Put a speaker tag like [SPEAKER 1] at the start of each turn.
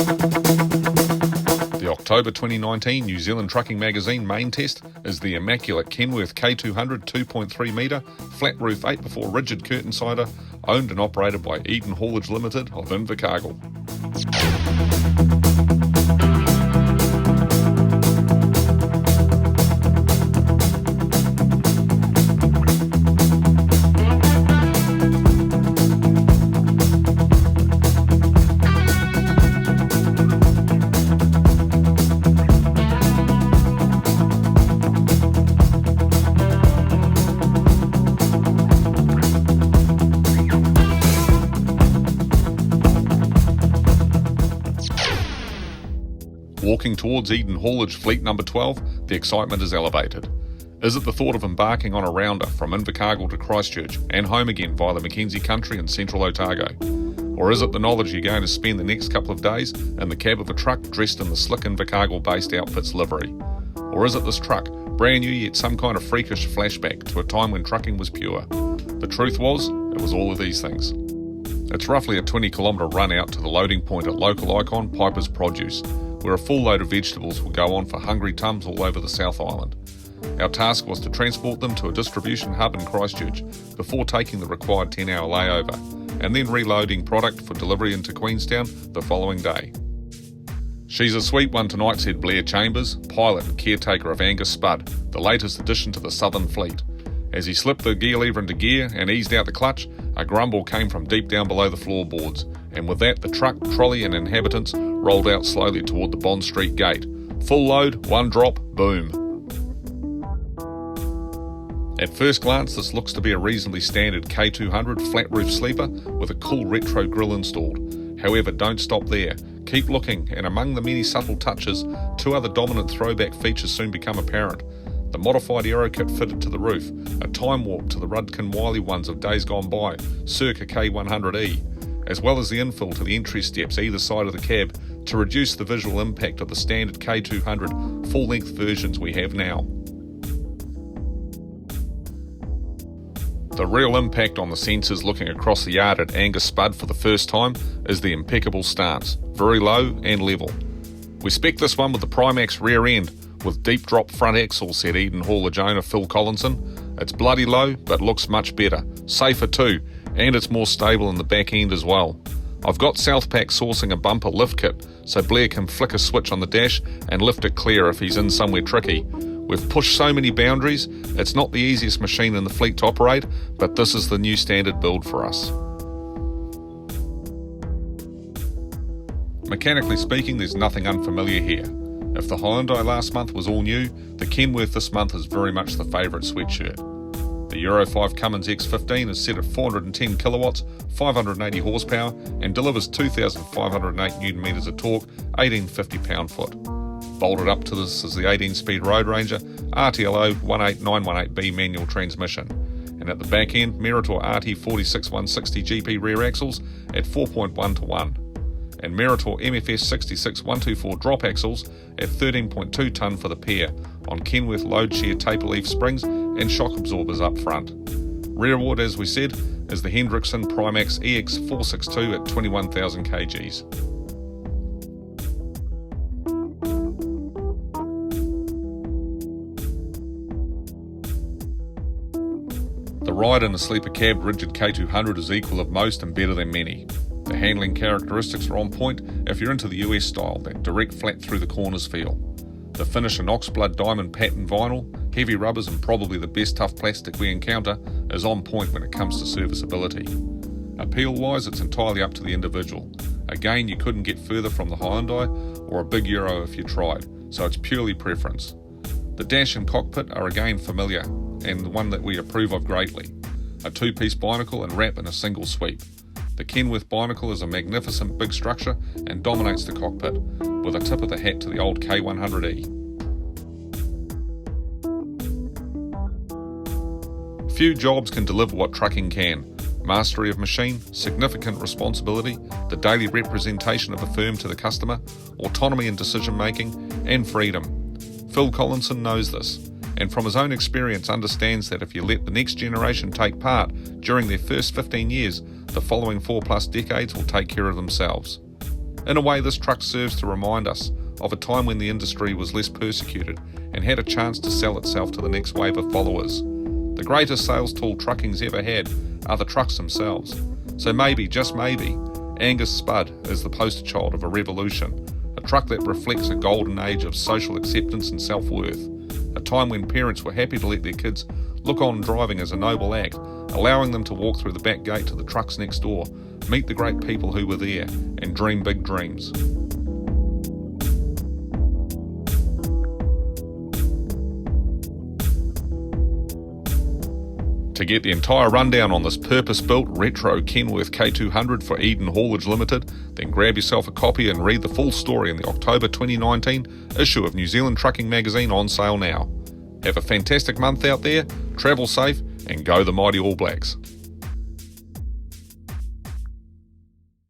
[SPEAKER 1] The October 2019 New Zealand trucking magazine Maintest is the immaculate Kenworth K200 2.3 metre, flat roof 8x4 rigid curtain sider, owned and operated by Eden Haulage Limited of Invercargill. Walking towards Eden Haulage Fleet number 12, the excitement is elevated. Is it the thought of embarking on a rounder from Invercargill to Christchurch and home again via the Mackenzie country in central Otago? Or is it the knowledge you're going to spend the next couple of days in the cab of a truck dressed in the slick Invercargill-based outfit's livery? Or is it this truck, brand new yet some kind of freakish flashback to a time when trucking was pure? The truth was, it was all of these things. It's roughly a 20-kilometre run out to the loading point at local icon Piper's Produce, where a full load of vegetables will go on for hungry tums all over the South Island. Our task was to transport them to a distribution hub in Christchurch before taking the required 10-hour layover, and then reloading product for delivery into Queenstown the following day. She's a sweet one tonight, said Blair Chambers, pilot and caretaker of Angus Spud, the latest addition to the Southern Fleet. As he slipped the gear lever into gear and eased out the clutch, a grumble came from deep down below the floorboards, and with that the truck, trolley and inhabitants rolled out slowly toward the Bond Street gate. Full load, one drop, boom. At first glance, this looks to be a reasonably standard K200 flat roof sleeper with a cool retro grille installed. However, don't stop there. Keep looking, and among the many subtle touches, two other dominant throwback features soon become apparent. The modified aero kit fitted to the roof, a time warp to the Rudkin Wiley ones of days gone by, circa K100E, as well as the infill to the entry steps either side of the cab to reduce the visual impact of the standard K200 full-length versions we have now. The real impact on the senses looking across the yard at Angus Spud for the first time is the impeccable stance, very low and level. We spec this one with the Primax rear end, with deep drop front axle, said Eden Haulage owner Phil Collinson. It's bloody low, but looks much better. Safer too, and it's more stable in the back end as well. I've got Southpack sourcing a bumper lift kit, so Blair can flick a switch on the dash and lift it clear if he's in somewhere tricky. We've pushed so many boundaries, it's not the easiest machine in the fleet to operate, but this is the new standard build for us. Mechanically speaking, there's nothing unfamiliar here. If the Hyundai last month was all new, the Kenworth this month is very much the favourite sweatshirt. The Euro 5 Cummins X15 is set at 410 kilowatts, 580 horsepower and delivers 2,508 Nm of torque, 1850 pound-foot. Bolted up to this is the 18-speed Road Ranger RTLO 18918B manual transmission, and at the back end, Meritor RT46 160 GP rear axles at 4.1 to 1. And Meritor MFS 66 124 drop axles at 13.2 tonne for the pair on Kenworth load share taper leaf springs and shock absorbers up front. Rearward, as we said, is the Hendrickson Primax EX 462 at 21,000 kgs. The ride in a sleeper cab rigid K200 is equal of most and better than many. The handling characteristics are on point if you're into the US style, that direct flat through the corners feel. The finish in oxblood diamond pattern vinyl, heavy rubbers and probably the best tough plastic we encounter is on point when it comes to serviceability. Appeal wise, it's entirely up to the individual. Again, you couldn't get further from the Hyundai or a big Euro if you tried, so it's purely preference. The dash and cockpit are again familiar and one that we approve of greatly. A two-piece binocle and wrap in a single sweep. The Kenworth binocle is a magnificent big structure and dominates the cockpit, with a tip of the hat to the old K100E. Few jobs can deliver what trucking can. Mastery of machine, significant responsibility, the daily representation of a firm to the customer, autonomy in decision making, and freedom. Phil Collinson knows this, and from his own experience understands that if you let the next generation take part during their first 15 years, the following 4+ decades will take care of themselves. In a way, this truck serves to remind us of a time when the industry was less persecuted and had a chance to sell itself to the next wave of followers. The greatest sales tool trucking's ever had are the trucks themselves. So maybe, just maybe, Angus Spud is the poster child of a revolution, a truck that reflects a golden age of social acceptance and self-worth, a time when parents were happy to let their kids look on driving as a noble act, allowing them to walk through the back gate to the trucks next door, meet the great people who were there, and dream big dreams. To get the entire rundown on this purpose-built retro Kenworth K200 for Eden Haulage Limited, then grab yourself a copy and read the full story in the October 2019 issue of New Zealand Trucking Magazine, on sale now. Have a fantastic month out there, travel safe, and go the mighty All Blacks.